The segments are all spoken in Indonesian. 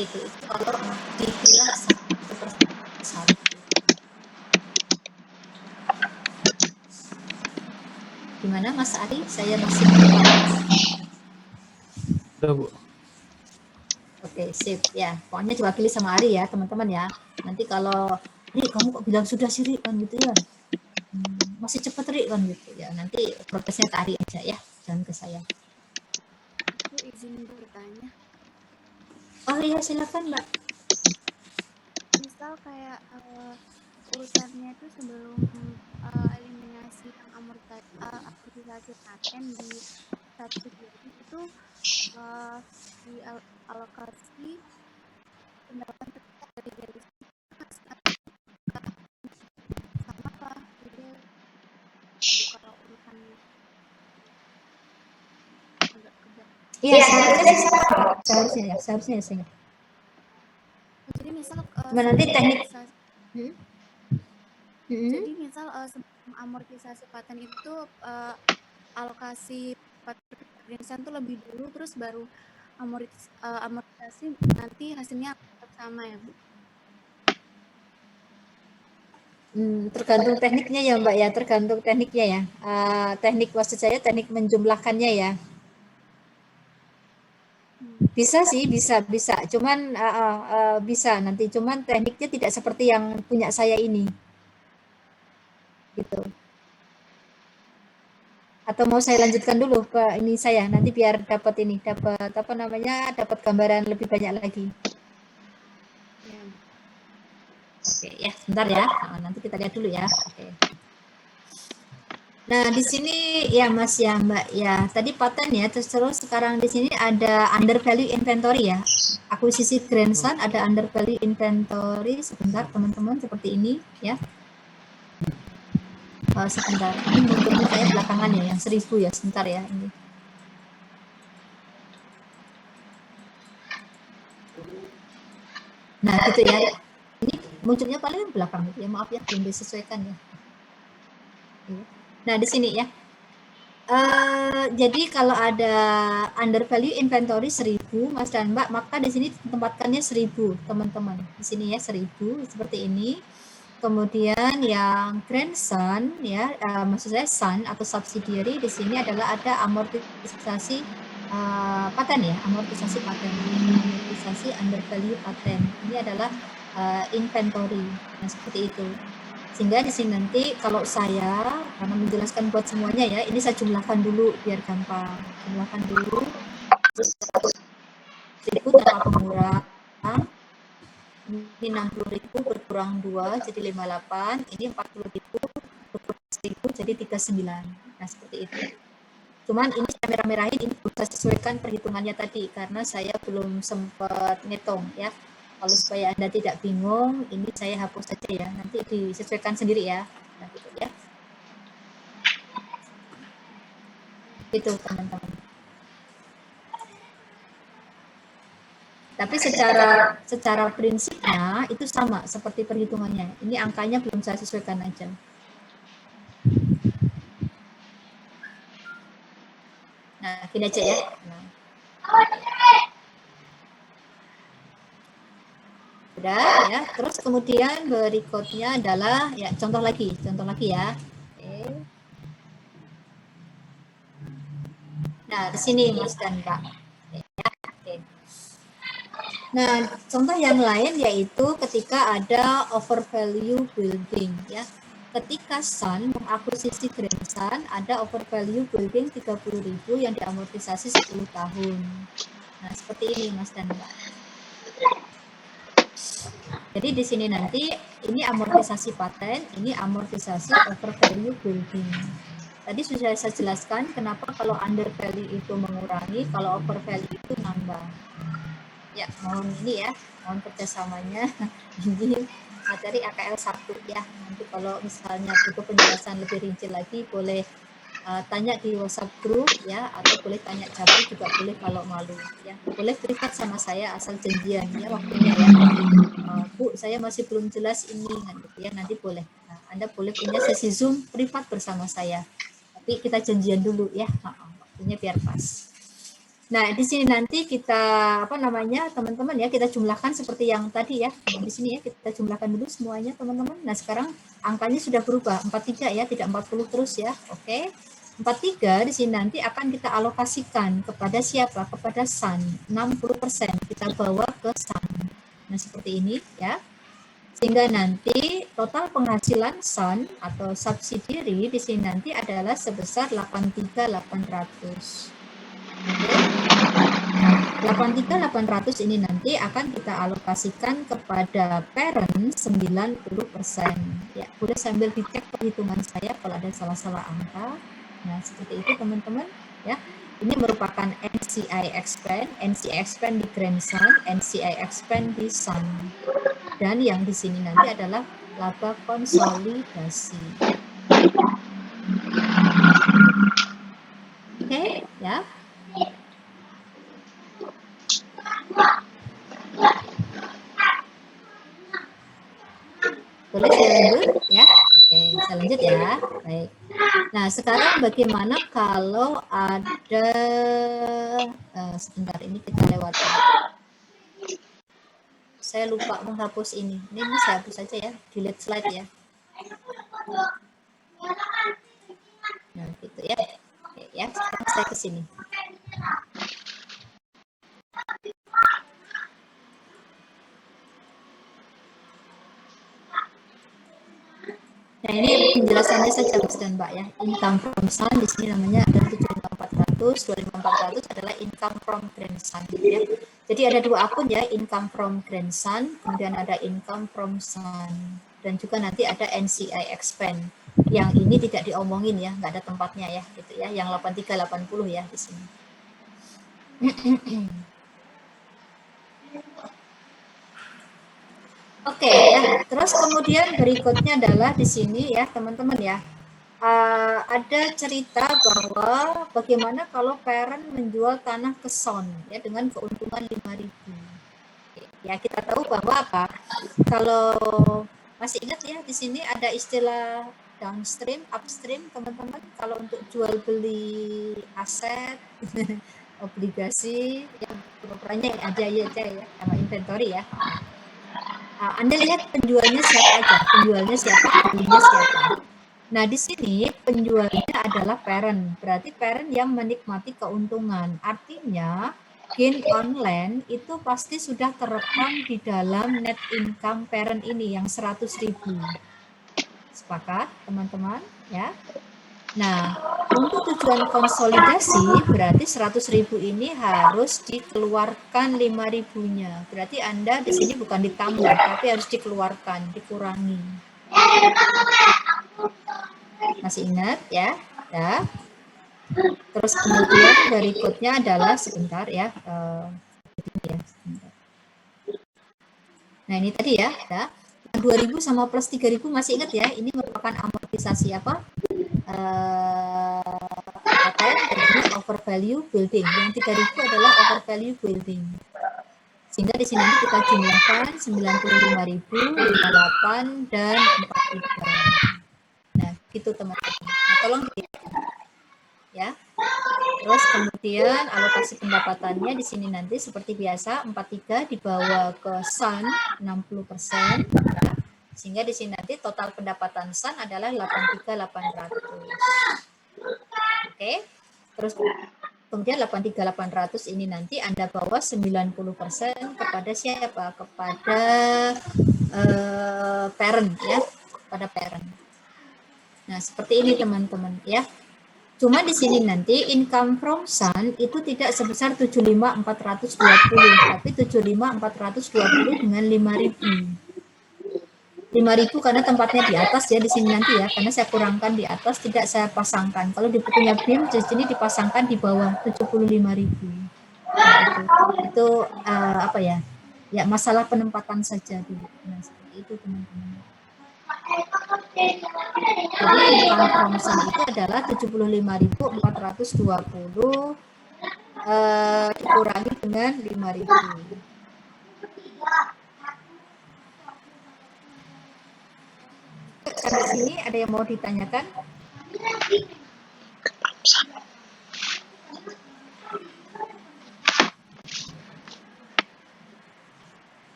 itu kalau dipilah satu persatu. Gimana Mas Ari? Saya masih Udah, Bu. Oke, sip. Ya, pokoknya diwakili sama Ari ya, teman-teman ya. Nanti kalau, Ri, kamu kok bilang sudah sih, Ri, kan gitu ya. Masih cepet, Ri, kan gitu ya. Nanti protesnya ke Ari aja ya, jangan ke saya. Aku izin bertanya. Oh iya, silakan, Mbak. Misal kayak urutannya itu sebelum eliminasi yang amortisasi paten di subsidiary itu dialokasi pendapatan dari garis sama lah, jadi kalau urutannya agak kebak. Iya, seharusnya ya. Jadi misal nanti teknik. Jadi misal sebelum amortisasi paten itu alokasi paten itu lebih dulu, terus baru amortisasi nanti hasilnya tetap sama ya, Bu? Tergantung tekniknya ya Mbak ya, tergantung tekniknya ya. Teknik maksud saya teknik menjumlahkannya ya. Bisa sih, bisa. Cuman bisa nanti, cuman tekniknya tidak seperti yang punya saya ini. Gitu. Atau mau saya lanjutkan dulu ke ini saya, nanti biar dapat apa namanya, dapat gambaran lebih banyak lagi. Ya. Oke ya, sebentar ya. Nanti kita lihat dulu ya. Oke. Nah, di sini ya Mas ya Mbak ya. Tadi paten ya, terus sekarang di sini ada under value inventory ya. Akuisisi grandson ada under value inventory. Sebentar teman-teman, seperti ini ya. Sebentar, ini munculnya kayak belakangan ya, yang 1000 ya, sebentar ya ini. Nah, gitu ya. Ini munculnya paling belakang gitu ya, maaf ya, belum disesuaikan ya. Nah, di sini ya. Jadi kalau ada under value inventory 1000 Mas dan Mbak, maka di sini tempatkannya 1000 teman-teman. Di sini ya 1000 seperti ini. Kemudian yang grandson ya, maksud saya son atau subsidiary di sini adalah ada amortisasi paten ya, amortisasi paten, amortisasi under value paten. Ini adalah inventory. Nah, seperti itu. Sehingga di sini nanti kalau saya karena menjelaskan buat semuanya ya, ini saya jumlahkan dulu biar gampang. Jumlahkan dulu. Jadi tanpa pengurangan. Ini 60.000 berkurang 2 jadi 58. Ini 40.000 berkurang 1.000 jadi 39. Nah, seperti itu. Cuman ini saya merah-merahin, ini bisa sesuaikan perhitungannya tadi karena saya belum sempat ngitung ya. Kalau supaya Anda tidak bingung, ini saya hapus saja ya. Nanti disesuaikan sendiri ya. Nah, gitu ya. Itu teman-teman. Tapi secara prinsipnya itu sama seperti perhitungannya. Ini angkanya belum saya sesuaikan aja. Nah, gini aja ya. Nah. Udah ya. Terus kemudian berikutnya adalah ya contoh lagi ya. Oke. Nah, di sini Mas dan Kak. Ya, oke. Nah, contoh yang lain yaitu ketika ada overvalue building ya. Ketika Sun mengakuisisi grandson, ada overvalue building 30.000 yang diamortisasi 10 tahun. Nah, seperti ini Mas dan Mbak. Jadi di sini nanti ini amortisasi paten, ini amortisasi overvalue building. Tadi sudah saya jelaskan kenapa kalau under value itu mengurangi, kalau overvalue itu nambah. Ya, mohon ini ya, mohon kerjasamanya. Ini materi AKL 1 ya. Nanti kalau misalnya butuh penjelasan lebih rinci lagi boleh tanya di WhatsApp group ya, atau boleh tanya Jabri juga boleh kalau malu ya. Boleh privat sama saya asal janjian ya waktunya ya. Bu, saya masih belum jelas ini kan gitu ya, nanti boleh. Nah, Anda boleh punya sesi Zoom privat bersama saya. Tapi kita janjian dulu ya, waktunya biar pas. Nah, di sini nanti kita apa namanya teman-teman ya, kita jumlahkan seperti yang tadi ya. Nah, di sini ya kita jumlahkan dulu semuanya teman-teman. Nah, sekarang angkanya sudah berubah 43 ya, tidak 40 terus ya. Oke. 43 di sini nanti akan kita alokasikan kepada siapa? Kepada Sun. 60% kita bawa ke Sun. Nah, seperti ini ya. Sehingga nanti total penghasilan Sun atau subsidiary di sini nanti adalah sebesar 83.800. Oke. 83.800 ini nanti akan kita alokasikan kepada parent 90%. Ya, boleh sambil dicek perhitungan saya kalau ada salah-salah angka. Nah, seperti itu teman-teman ya. Ini merupakan NCI expand di Grandson, NCI expand di Sun. Dan yang di sini nanti adalah laba konsolidasi. Oke, ya. Boleh saya lanjut ya? Oke, saya lanjut ya. Baik. Nah, sekarang bagaimana kalau ada sebentar ini kita lewati. Saya lupa menghapus ini. Ini saya hapus saja ya, delete slide ya. Nah, gitu ya. Oke, ya, sekarang saya ke sini. Nah, ini penjelasannya saja Mas dan Mbak ya. Income from Sun di sini namanya ada 75.400, 25.400 adalah income from Grandson ya. Jadi ada dua akun ya, income from Grandson, kemudian ada income from Sun, dan juga nanti ada NCI expand. Yang ini tidak diomongin ya, nggak ada tempatnya ya, gitu ya. Yang 8380 ya di sini. Oke ya, terus kemudian berikutnya adalah di sini ya teman-teman ya, ada cerita bahwa bagaimana kalau parent menjual tanah ke Son ya dengan keuntungan 5.000. Ya kita tahu bahwa apa? Kalau masih ingat ya di sini ada istilah downstream, upstream teman-teman. Kalau untuk jual beli aset, obligasi, yang perannya aja ya sama inventory ya. Anda lihat penjualnya siapa aja, penjualnya siapa, belinya siapa. Nah, di sini penjualnya adalah parent, berarti parent yang menikmati keuntungan. Artinya, gain online itu pasti sudah terekam di dalam net income parent ini yang 100.000. Sepakat, teman-teman? Ya. Nah, untuk tujuan konsolidasi berarti 100.000 ini harus dikeluarkan 5.000-nya. Berarti Anda di sini bukan ditambah, tapi harus dikeluarkan, dikurangi. Masih ingat ya? Ya. Terus kemudian berikutnya adalah sebentar ya. Nah, ini tadi ya. 2.000 sama plus 3.000 masih ingat ya? Ini merupakan amortisasi apa? Over value building. Yang 3.000 adalah over value building. Sehingga di sini kita jumlahkan 95.000, 58 dan 43. Nah, gitu teman-teman. Nah, tolong ya. Terus kemudian alokasi pendapatannya di sini nanti seperti biasa 43 dibawa ke Sun 60%. Ya. Sehingga di sini nanti total pendapatan Sun adalah 83.800. Oke. Terus kemudian 83.800 ini nanti Anda bawa 90% kepada siapa? Kepada parent ya, kepada parent. Nah, seperti ini teman-teman ya. Cuma di sini nanti income from Sun itu tidak sebesar 75.420, tapi 75.420 dengan 5.000. 5.000 karena tempatnya di atas ya di sini nanti ya, karena saya kurangkan di atas, tidak saya pasangkan. Kalau di bukunya BIM di sini dipasangkan di bawah 75.000. Nah, itu apa ya? Ya masalah penempatan saja dulu. Nah, seperti itu teman-teman. Jadi income from Sun itu adalah 75.420 dikurangi dengan 5.000. Sampai sini ada yang mau ditanyakan?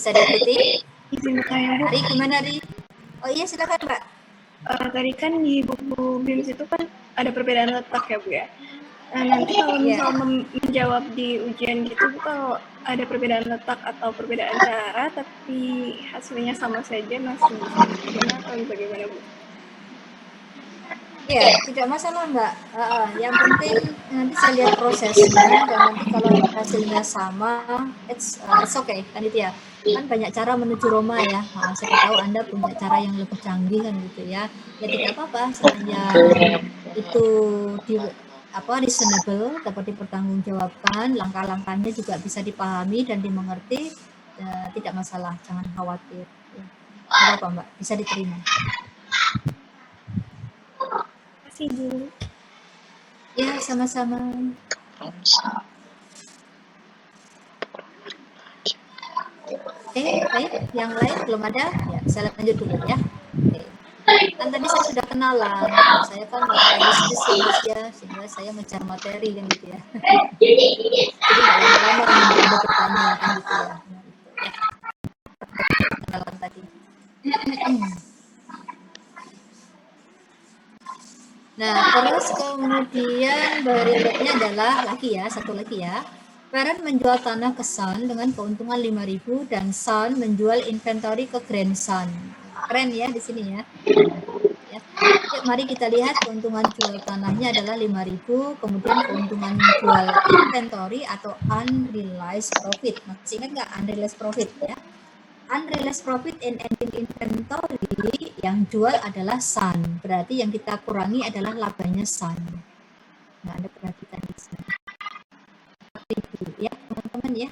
Bisa diikuti? Izin bertanya, Bu. Ri, gimana Ri? Oh iya, silakan Mbak. Tadi kan di buku BIMS itu kan ada perbedaan letak ya, Bu ya. Nah, nanti kalau misal menjawab di ujian gitu, Bu, kalau ada perbedaan letak atau perbedaan cara, tapi hasilnya sama saja, masih bisa diterima atau bagaimana, Bu? Ya, tidak masalah Mbak. Yang penting nanti saya lihat prosesnya dan nanti kalau hasilnya sama, it's okay kan itu ya. Kan banyak cara menuju Roma ya. Siapa tahu Anda punya cara yang lebih canggih kan gitu ya. Ya tidak apa-apa selama itu reasonable, dapat dipertanggungjawabkan, langkah-langkahnya juga bisa dipahami dan dimengerti, tidak masalah, jangan khawatir. Ya. Tidak apa-apa Mbak, bisa diterima. Dulu. Ya, sama-sama. Oke, baik. Yang lain belum ada? Ya, saya lanjut dulu ya. Oke. Kan tadi saya sudah kenalan. Saya kan materialistis ya, sehingga saya mencari materi kan gitu ya. Jadi nggak lama-lama nunggu Anda bertanya kan gitu ya. Kenalan tadi. Nah, terus kemudian berikutnya adalah satu lagi ya. Parent menjual tanah ke Sun dengan keuntungan 5.000 dan Sun menjual inventory ke grandson. Keren ya di sini ya. Ya, mari kita lihat keuntungan jual tanahnya adalah 5.000, kemudian keuntungan jual inventory atau unrealized profit. Masih ingat nggak unrealized profit ya? Unrealized profit in ending inventory yang jual adalah Sun. Berarti yang kita kurangi adalah labanya Sun. Nah, Anda perhatikan di sini. Ya, teman-teman ya.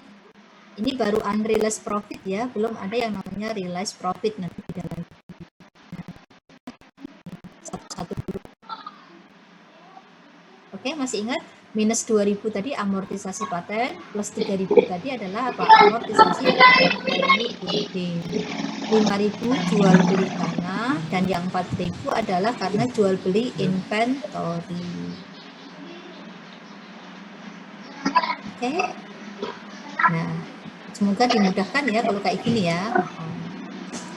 Ini baru unrealized profit ya, belum ada yang namanya realized profit nanti di dalam. Satu-satu dulu. Oke, masih ingat? Minus 2.000 tadi amortisasi paten, plus 3.000 tadi adalah apa? Amortisasi value building. 5.000 jual beli tanah, dan yang 4.000 adalah karena jual beli inventory. Oke. Nah, semoga dimudahkan ya kalau kayak gini ya.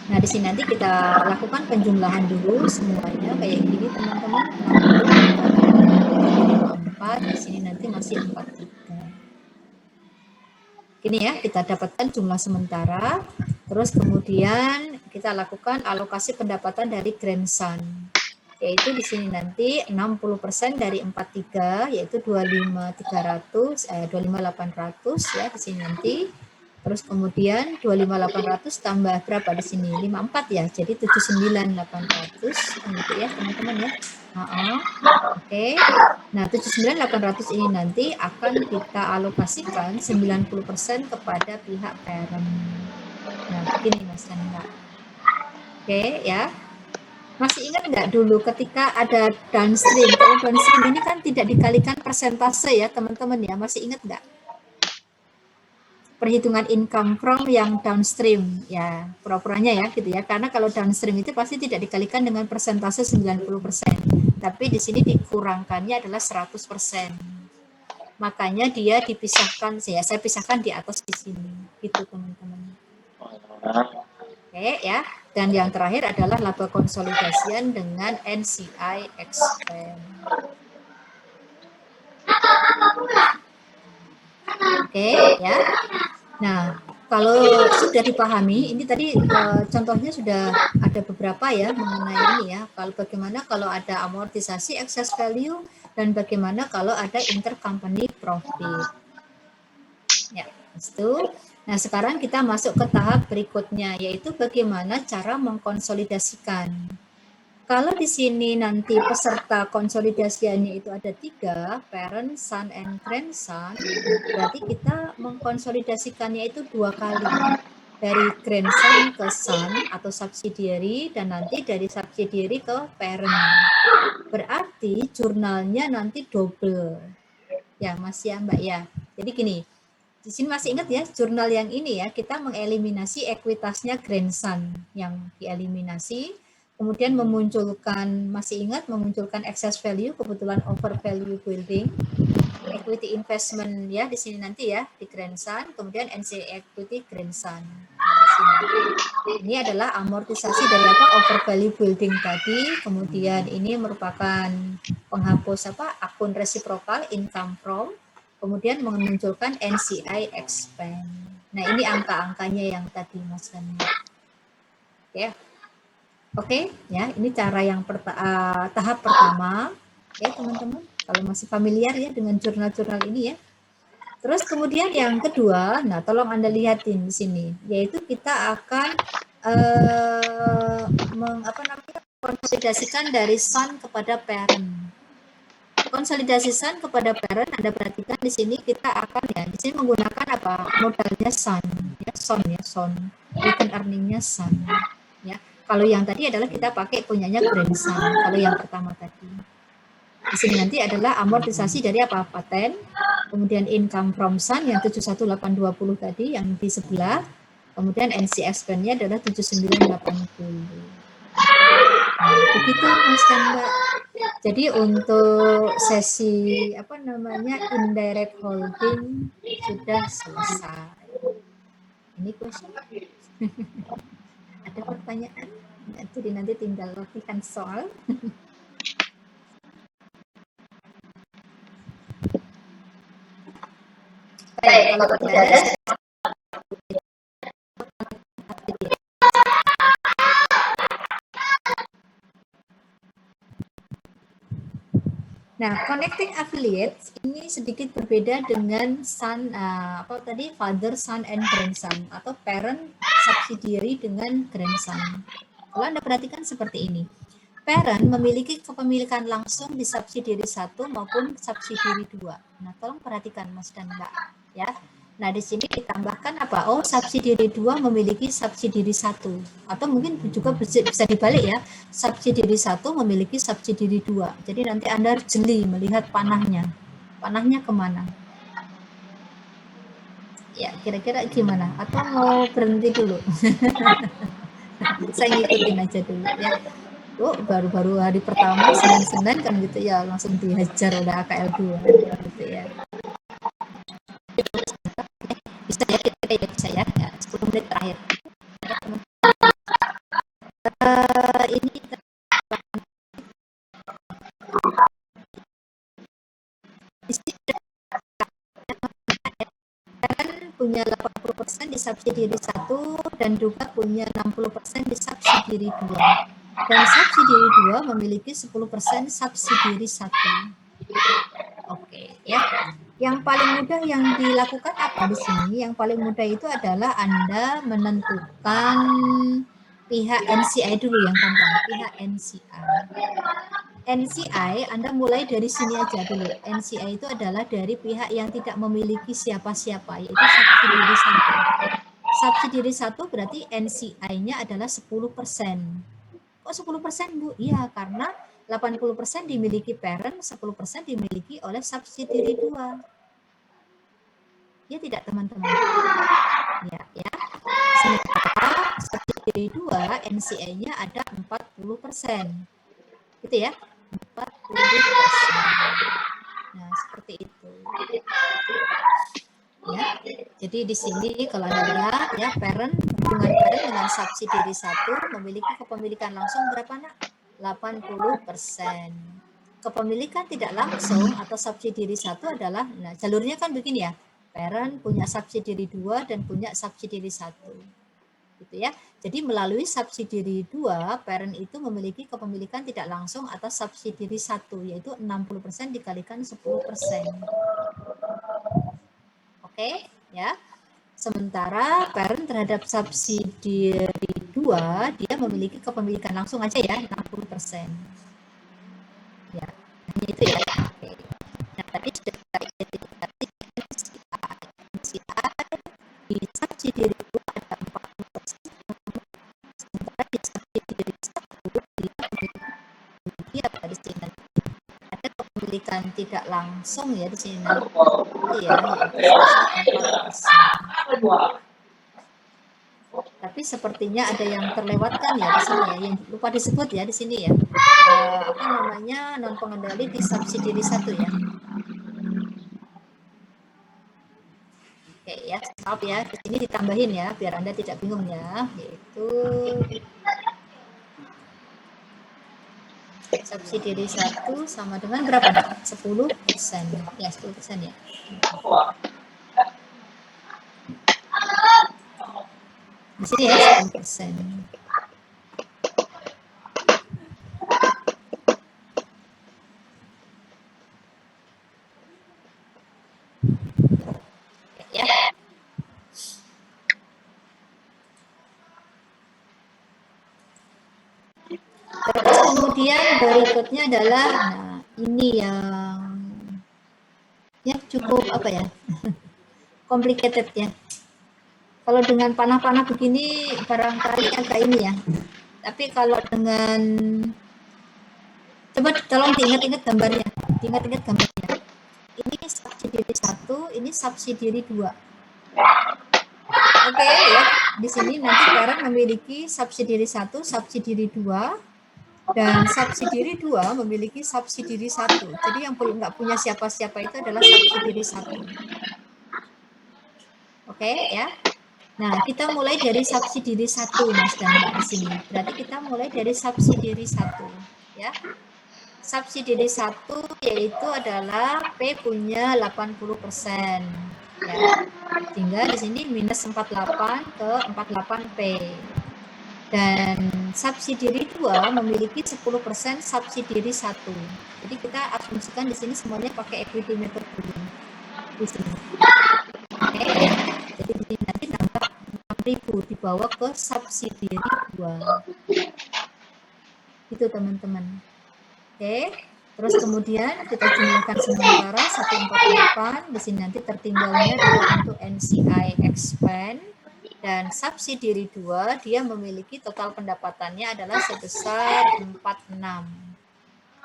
Nah, di sini nanti kita lakukan penjumlahan dulu semuanya kayak gini teman-teman. 60, di sini nanti masih 43. Gini ya, kita dapatkan jumlah sementara, terus kemudian kita lakukan alokasi pendapatan dari grandson, yaitu di sini nanti 60% dari 43, yaitu 25.800 ya di sini nanti. Terus kemudian 25.800 tambah berapa di sini? 54 ya, jadi 79.800 gitu ya teman-teman ya. Oke. Nah, 79.800 ini nanti akan kita alokasikan 90% kepada pihak parent. Nah, begini Mas Nanda. Oke ya. Masih ingat nggak dulu ketika ada downstream? Kalau downstream ini kan tidak dikalikan persentase ya teman-teman ya. Masih ingat nggak? Perhitungan income from yang downstream ya, pura-puranya ya gitu ya, karena kalau downstream itu pasti tidak dikalikan dengan persentase 90%, tapi di sini dikurangkannya adalah 100%, makanya dia dipisahkan, saya pisahkan di atas di sini gitu teman-teman. Oke ya, dan yang terakhir adalah laba konsolidasian dengan NCI expense. Oke ya. Nah, kalau sudah dipahami, ini tadi contohnya sudah ada beberapa ya mengenai ini ya. Kalau bagaimana kalau ada amortisasi excess value dan bagaimana kalau ada intercompany profit. Ya, itu. Nah, sekarang kita masuk ke tahap berikutnya, yaitu bagaimana cara mengkonsolidasikan. Kalau di sini nanti peserta konsolidasiannya itu ada 3, parent, son, and grandson, berarti kita mengkonsolidasikannya itu 2 kali. Dari grandson ke son atau subsidiary, dan nanti dari subsidiary ke parent. Berarti jurnalnya nanti double. Ya, Mas ya, Mbak ya. Jadi gini, di sini masih ingat ya, jurnal yang ini ya, kita mengeliminasi ekuitasnya grandson yang dieliminasi. Kemudian memunculkan, masih ingat memunculkan excess value, kebetulan over value building. equity investment ya di sini nanti ya di Grandson, kemudian NCI equity Grandson. Nah, di sini. Ini adalah amortisasi dari apa over value building tadi, kemudian ini merupakan penghapus apa akun reciprocal income from, kemudian memunculkan NCI expand. Nah ini angka-angkanya yang tadi Mas Dani. Ya. Oke, ya ini cara yang tahap pertama ya teman-teman. Kalau masih familiar ya dengan jurnal-jurnal ini ya. Terus kemudian yang kedua, nah tolong Anda lihatin di sini, yaitu kita akan konsolidasikan dari son kepada parent. Konsolidasikan kepada parent, Anda perhatikan di sini kita akan ya di sini menggunakan apa modalnya son, ya son, return earningnya son, ya. Kalau yang tadi adalah kita pakai punyanya Grandson. Kalau yang pertama tadi. Di sini nanti adalah amortisasi dari apa? Paten. Kemudian income from Sun yang 71820 tadi yang di sebelah. Kemudian NC expand-nya adalah 7980. Nah, begitu Mas dan Mbak. Jadi untuk sesi apa namanya indirect holding sudah selesai. Ini question. Ada pertanyaan? Jadi nanti tinggal latihan soal. Baik, kalau tidak ada. Nah, connecting affiliates ini sedikit berbeda dengan son, father, son, and grandson atau parent, subsidiary dengan grandson. Kalau Anda perhatikan seperti ini, parent memiliki kepemilikan langsung di subsidiary 1 maupun subsidiary 2. Nah, tolong perhatikan Mas dan Mbak ya. Nah, di sini ditambahkan apa? Oh, subsidiary 2 memiliki subsidiary 1. Atau mungkin juga bisa dibalik ya. Subsidiary 1 memiliki subsidiary 2. Jadi nanti Anda jeli melihat panahnya. Panahnya kemana? Ya, kira-kira gimana? Atau mau berhenti dulu? Saya ngikutin aja dulu ya. Oh, baru-baru hari pertama Senin kan gitu ya, langsung dihajar oleh AKL 2 gitu ya. Bisa ya, bisa ya, 10 menit terakhir. Ini punya 80% di subsidiary 1 dan juga punya 60% di subsidiary 2. Dan subsidiary 2 memiliki 10% subsidiary 1. Oke, ya. Yang paling mudah yang dilakukan apa di sini? Yang paling mudah itu adalah Anda menentukan pihak NCI dulu yang gampang, pihak NCI. NCI, Anda mulai dari sini aja dulu. NCI itu adalah dari pihak yang tidak memiliki siapa-siapa, yaitu subsidiary 1. Subsidiary 1 berarti NCI-nya adalah 10%. Kok 10%, Bu? Iya, karena 80% dimiliki parent, 10% dimiliki oleh subsidiary 2. Ya tidak, teman-teman? Ya. Sementara subsidiary 2, NCI-nya ada 40%. Gitu ya. 40%. Nah, seperti itu. Ya. Jadi di sini kalau Anda lihat ya, hubungan parent dengan subsidiary 1 memiliki kepemilikan langsung berapa, Nak? 80%. Kepemilikan tidak langsung atau subsidiary 1 adalah, nah jalurnya kan begini ya. Parent punya subsidiary 2 dan punya subsidiary 1. Gitu ya. Jadi melalui subsidiary 2, parent itu memiliki kepemilikan tidak langsung atas subsidiary 1, yaitu 60% dikalikan 10%. Oke, ya. Sementara parent terhadap subsidiary 2, dia memiliki kepemilikan langsung aja ya, 60%. Ya, hanya itu ya. Oke. Nah, tadi sudah kita identifikasi NCI di subsidiary 2 ada 40%. Sementara di subsidiary 1 dia memiliki apa di sini? Ada kepemilikan tidak langsung ya di sini nanti ya, yaitu 4%. Tapi sepertinya ada yang terlewatkan ya di sini ya, yang lupa disebut ya di sini ya. Non pengendali di subsidiary 1 ya. Oke ya, maaf ya, di sini ditambahin ya, biar Anda tidak bingung ya, yaitu subsidiary 1 sama dengan berapa? 10%. Ya, 10% ya. Di sini ya, 10%. Ya. Terus kemudian berikutnya adalah, nah ini yang cukup apa ya, complicated ya. Kalau dengan panah-panah begini barangkali agak ini ya. Tapi kalau dengan, coba tolong diingat-ingat gambarnya, Ini subsidiary 1, ini subsidiary 2. Oke ya, di sini nanti parent memiliki subsidiary 1, subsidiary 2, dan subsidiary 2 memiliki subsidiary 1. Jadi yang nggak punya siapa-siapa itu adalah subsidiary 1. Oke ya. Nah, kita mulai dari subsidiary 1 Mas dan Mbak di sini. Berarti kita mulai dari subsidiary 1 ya. Subsidiary 1 yaitu adalah P punya 80%. Ya. Sehingga di sini minus 48 ke 48P. Dan subsidiary 2 memiliki 10% subsidiary 1. Jadi kita asumsikan di sini semuanya pakai equity method dulu. Di sini. Oke. Jadi di sini nanti tambah 6.000 dibawa ke subsidiary 2. Itu teman-teman. Oke. Terus kemudian kita jumlahkan sementara 148. Di sini nanti tertinggalnya adalah untuk NCI expand. Dan subsidiary 2 dia memiliki total pendapatannya adalah sebesar 46.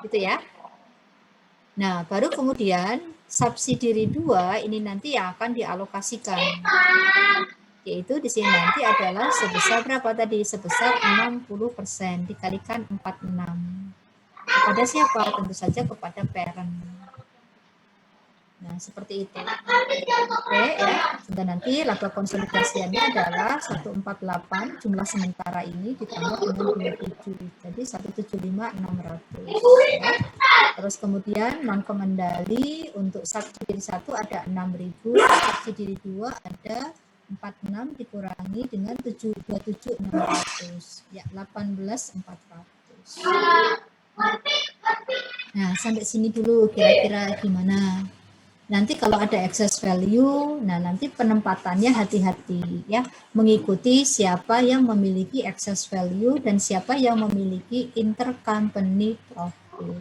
Gitu ya. Nah, baru kemudian subsidiary 2 ini nanti yang akan dialokasikan. Yaitu di sini nanti adalah sebesar berapa tadi? Sebesar 60% dikalikan 46. Kepada siapa? Tentu saja kepada parent. Nah, seperti itu. Oke ya. Sudah nanti laba konsolidasiannya adalah 148 jumlah sementara ini ditambah dengan 27. Jadi 175.600. Ya. Terus kemudian non kemendali untuk subsidiary 1 ada 6.000, subsidiary 2 ada 46 dikurangi dengan 27.600. Ya, 18.400. Nah, sampai sini dulu kira-kira gimana? Nanti kalau ada excess value, nah nanti penempatannya hati-hati ya, mengikuti siapa yang memiliki excess value dan siapa yang memiliki intercompany profit.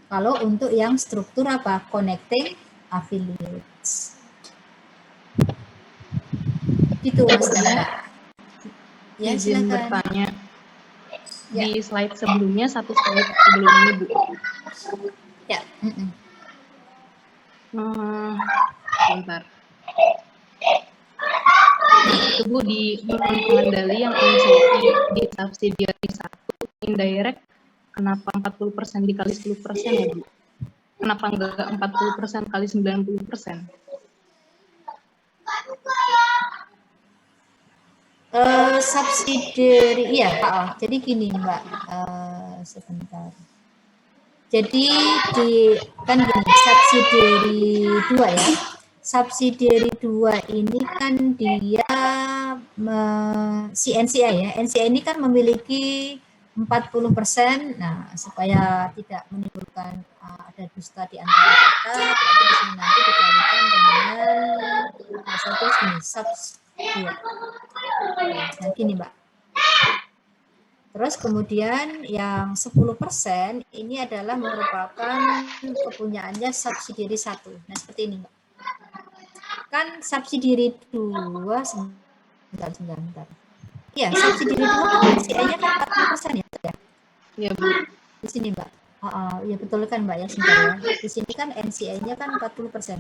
Kalau untuk yang struktur apa? Connecting affiliates. Gitu Mas Dara. Ya, izin silakan. bertanya. Ya. Di slide sebelumnya, satu slide sebelum ini, Bu. Ya. Bentar. Itu Bu, di pengendali yang NCI di subsidiary 1 indirect, kenapa 40% dikali 10% ya Bu? Kenapa enggak 40% kali 90%? Subsidiary, iya Pak. Jadi gini Mbak, sebentar. Jadi kan gini, subsidiary 2 ya. Subsidiary 2 ini kan dia si NCI ya. NCI ini kan memiliki 40%. Nah, supaya tidak menimbulkan ada dusta di antara kita, berarti di sini nanti dikalikan dengan satu ini subs 2. Nah, gini Mbak. Terus kemudian yang 10% ini adalah merupakan kepunyaannya subsidiary 1. Nah, seperti ini Mbak. Kan subsidiary 2, sebentar. Iya, subsidiary 2 kan NCI-nya kan 40% ya? Iya, Bu. Di sini Mbak. Ya betul kan Mbak ya, sebentar ya. Di sini kan NCI-nya kan 40%.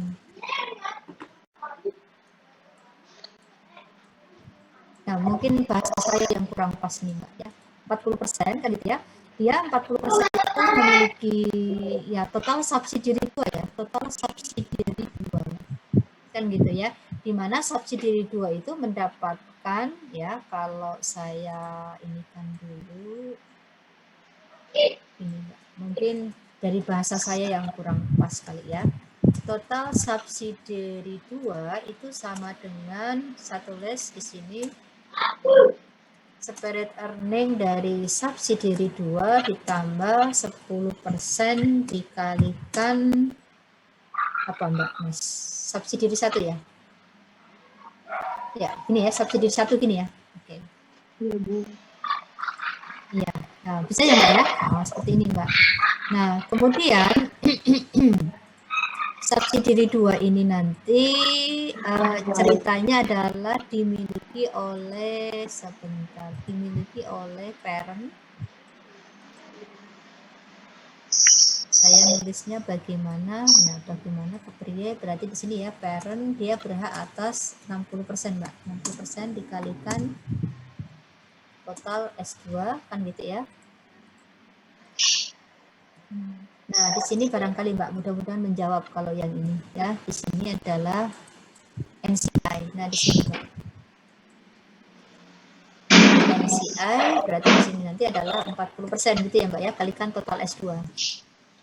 Nah, mungkin bahasa saya yang kurang pas nih Mbak ya. 40% kan itu ya. Dia 40% itu memiliki ya total subsidiary 2 ya. Total subsidiary 2. Kan gitu ya. di mana subsidiary 2 itu mendapatkan, ya, kalau saya ini kan dulu, ini mungkin dari bahasa saya yang kurang pas kali ya. Total subsidiary 2 itu sama dengan, satu les di sini, spirit earning dari subsidiary 2 ditambah 10% dikalikan apa Mbak Mas? Subsidiary 1 ya? Ya, gini ya, subsidiary 1 gini ya. Oke. Iya, Bu. Iya. Nah, bisa ya Mbak ya? Nah, seperti ini Mbak. Nah, kemudian subsidiary 2 ini nanti ceritanya adalah dimiliki oleh parent. Saya nulisnya bagaimana, nah bagaimana kepriye, berarti di sini ya parent dia berhak atas 60% Mbak, 60% dikalikan total S2 kan gitu ya. Nah di sini barangkali Mbak mudah-mudahan menjawab kalau yang ini ya, di sini adalah NCI. Nah di sini Mbak, NCI berarti di sini nanti adalah 40% gitu ya Mbak ya, kalikan total S2.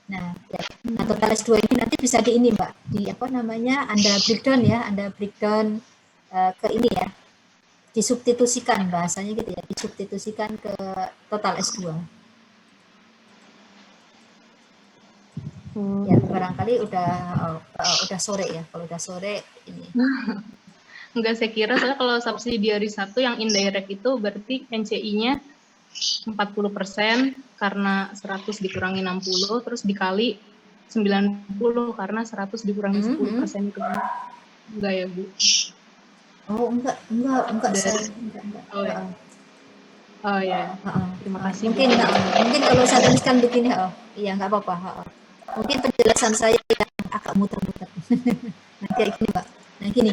Nah, ya. Nah, total S2 ini nanti bisa di ini Mbak, di apa namanya, Anda breakdown ya, Anda breakdown ke ini ya, disubstitusikan bahasanya gitu ya, disubstitusikan ke total S2. Ya, barangkali udah sore ya, kalau udah sore ini. Enggak, saya kira soalnya kalau subsidiary 1 yang indirect itu berarti NCI-nya 40% karena 100 dikurangi 60 terus dikali 90 karena 100 dikurangi 10% itu. Enggak ya, Bu? Oh, enggak saya enggak. Oh ya. Oh ya. Terima kasih. Mungkin kalau saya tuliskan begini, iya enggak apa-apa. Mungkin penjelasan saya yang agak muter-muter. Nah, kayak gini, Mbak. Nah, gini.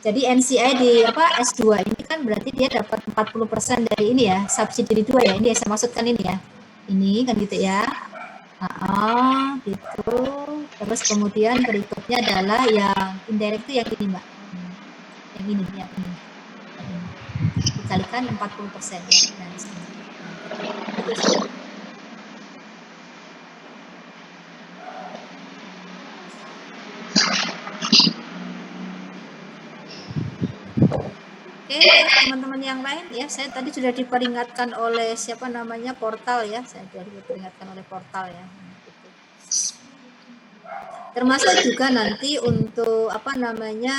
Jadi NCI di S2 ini kan berarti dia dapat 40% dari ini ya, subsidiary 2 ya. Ini yang saya maksudkan ini ya. Ini kan gitu ya. Gitu. Terus kemudian berikutnya adalah yang indirect itu yang ini Mbak. Yang ini. Dikalikan 40% ya. Nah, di sini. Oke, teman-teman yang lain ya, saya tadi sudah diperingatkan oleh siapa namanya portal ya, saya sudah diperingatkan oleh portal ya. Termasuk juga nanti untuk apa namanya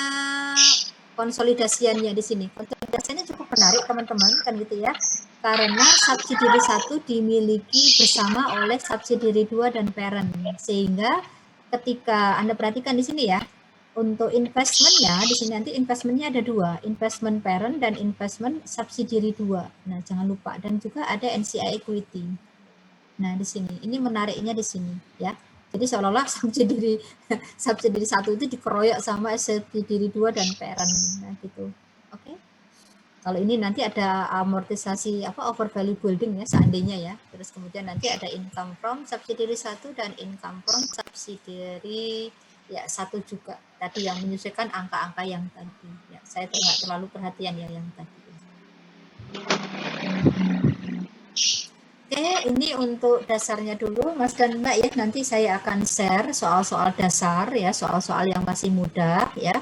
konsolidasiannya di sini. Konsolidasiannya cukup menarik teman-teman kan gitu ya, karena subsidiary 1 dimiliki bersama oleh subsidiary 2 dan parent, sehingga ketika Anda perhatikan di sini ya. Untuk investmentnya, di sini nanti investmentnya ada 2, investment parent dan investment subsidiary 2. Nah, jangan lupa, dan juga ada NCI equity. Nah, di sini, ini menariknya di sini, ya. Jadi seolah-olah subsidiary 1 itu dikeroyok sama subsidiary 2 dan parent. Nah, gitu. Oke. Kalau ini nanti ada amortisasi over value building ya, seandainya ya. Terus kemudian nanti ada income from subsidiary 1 dan income from subsidiary 1 juga. Tadi yang menyesuaikan angka-angka yang tadi. Ya, saya nggak terlalu perhatian ya yang tadi. Oke, ini untuk dasarnya dulu, Mas dan Mbak ya. Nanti saya akan share soal-soal dasar ya, soal-soal yang masih mudah ya,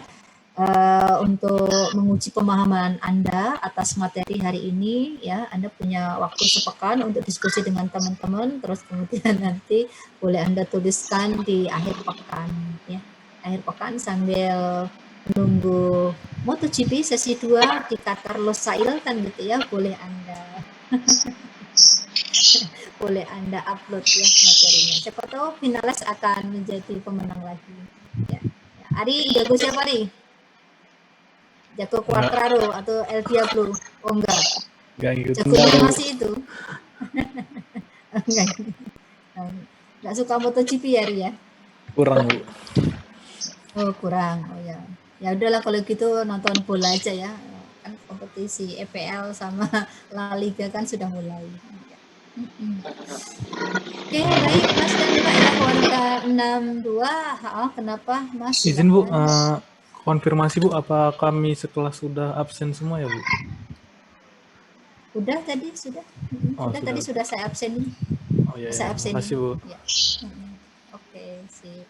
untuk menguji pemahaman Anda atas materi hari ini ya. Anda punya waktu sepekan untuk diskusi dengan teman-teman, terus kemudian nanti boleh Anda tuliskan di akhir pekan ya. Akhir pekan sambil menunggu MotoGP sesi 2 di Qatar Losail kan gitu ya, boleh Anda boleh Anda upload ya materinya. Siapa tahu finalis akan menjadi pemenang lagi. Ya. Ari jago siapa nih? Jago Quartararo atau El Diablo? Oh enggak. Jago masih itu. Enggak suka MotoGP ya Ri ya? Kurang, Bu. Oh kurang, oh ya. Ya udahlah kalau gitu nonton bola aja ya. Kan kompetisi EPL sama La Liga kan sudah mulai. Oke, baik Mas dan Mbak ya, warga 62. Kenapa Mas? Izin Bu, konfirmasi Bu, apa kami sekelas sudah absen semua ya Bu? Udah tadi sudah. Oh, Sudah sudah. tadi sudah saya absenin. Oh iya, Saya ya. absenin. Makasih Bu. Ya. Oke, sip.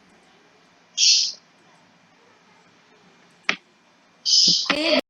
Oke.